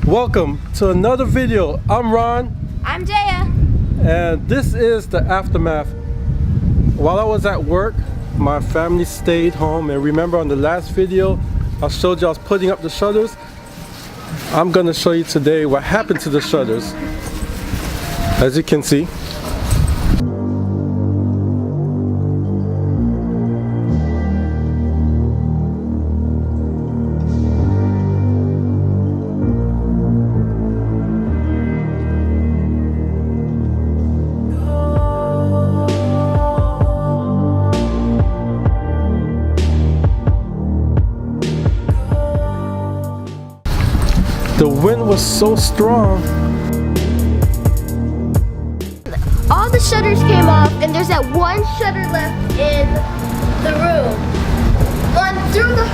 Welcome to another video. I'm Ron. I'm Jaya. And this is the aftermath. While I was at work, my family stayed home, and remember on the last video I showed you I was putting up the shutters. I'm gonna show you today what happened to the shutters. As you can see, the wind was so strong. All the shutters came off, and there's that one shutter left in the room. Through the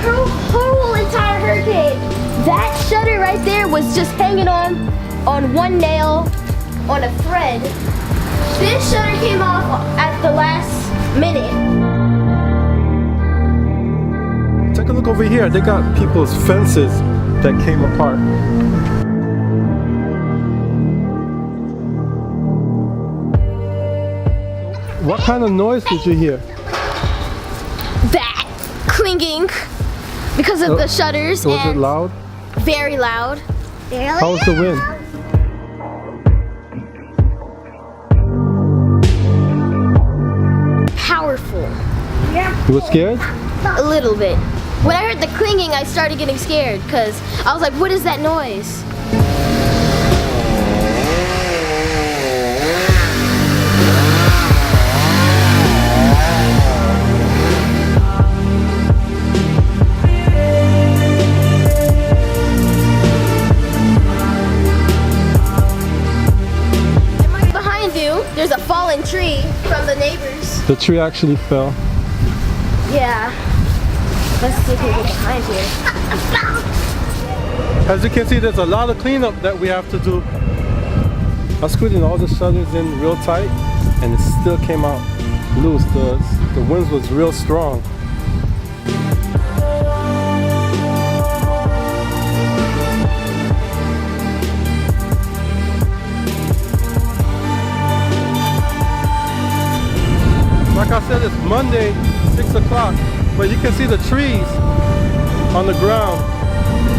whole entire hurricane, that shutter right there was just hanging on one nail, on a thread. This shutter came off at the last minute. Take a look over here. They got people's fences that came apart. What kind of noise did you hear? That clinging because of the shutters. Was it loud? Very loud. How was the wind? Powerful. You were scared? A little bit. When I heard the clinging, I started getting scared because I was like, what is that noise? And right behind you, there's a fallen tree from the neighbors. The tree actually fell. Yeah. Let's see if we get behind here. As you can see, there's a lot of cleanup that we have to do. I screwed in all the shutters in real tight, and it still came out loose. The wind was real strong. Like I said, it's Monday, 6 o'clock. But you can see the trees on the ground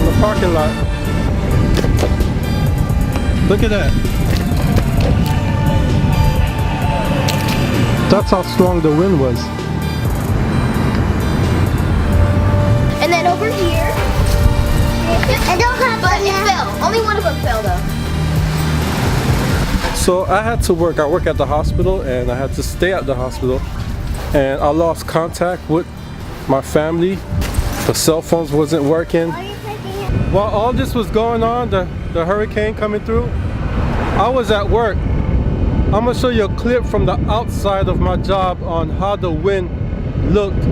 in the parking lot. Look at that. That's how strong the wind was. And then over here, I don't have but it fell. Only one of them fell though. So I had to work. I work at the hospital, and I had to stay at the hospital. And I lost contact with my family. The cell phones wasn't working. While all this was going on, the hurricane coming through, I was at work. I'm gonna show you a clip from the outside of my job on how the wind looked.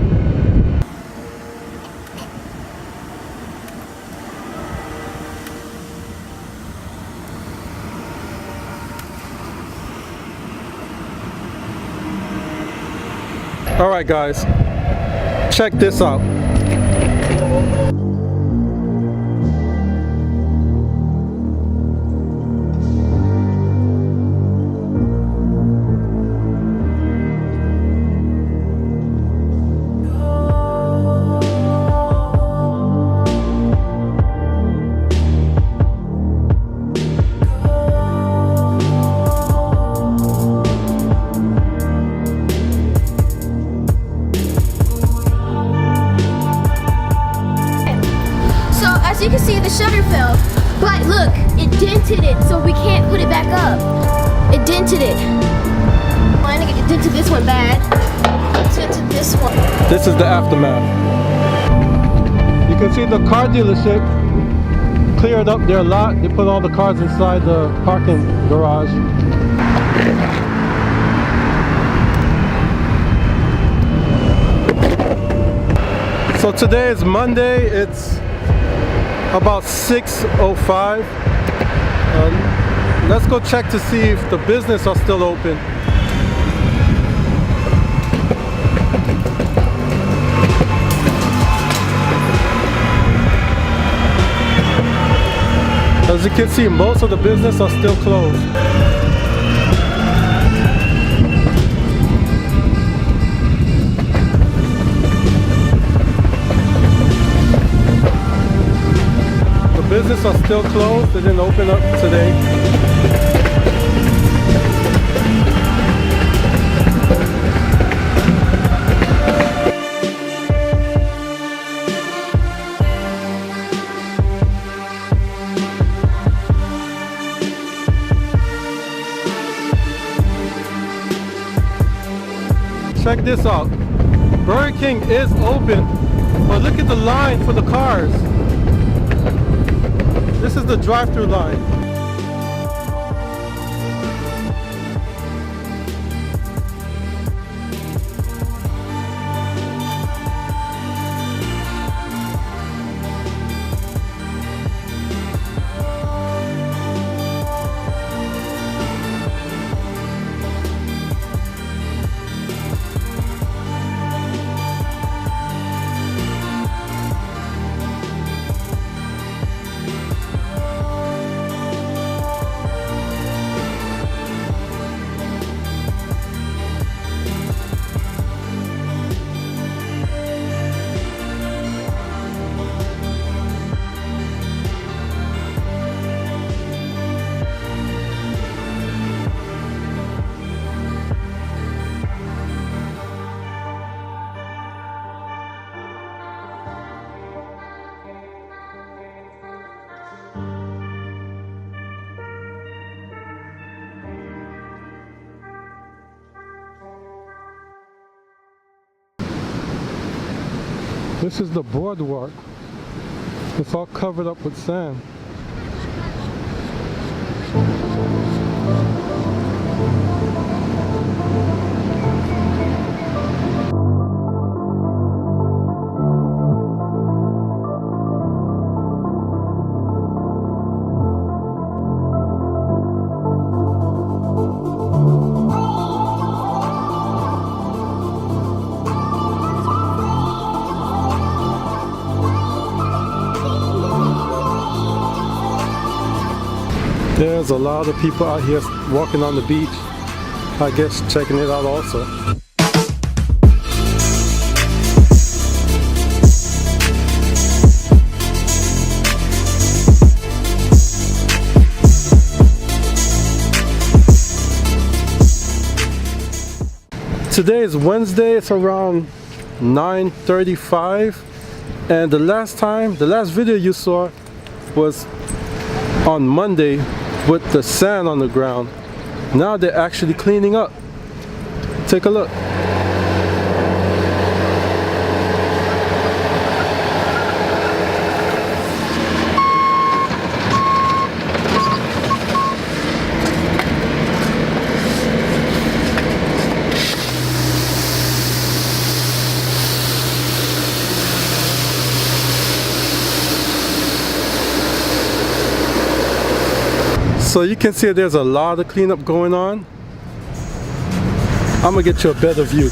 All right, guys. Check this out. You can see the shutter fell, but look, it dented it, so we can't put it back up. It dented it. I think it dented this one bad. It dented this one. This is the aftermath. You can see the car dealership cleared up their lot. They put all the cars inside the parking garage. So today is Monday. It's about 6:05. Let's go check to see if the business are still open. As you can see, most of the business are still closed. The business are still closed. They didn't open up today. Check this out. Burger King is open, but look at the line for the cars. This is the drive-through line. This is the boardwalk. It's all covered up with sand. There's a lot of people out here walking on the beach, I guess checking it out also. Today is Wednesday, it's around 9:35, and the last video you saw was on Monday with the sand on the ground. Now they're actually cleaning up. Take a look. So you can see there's a lot of cleanup going on. I'm gonna get you a better view.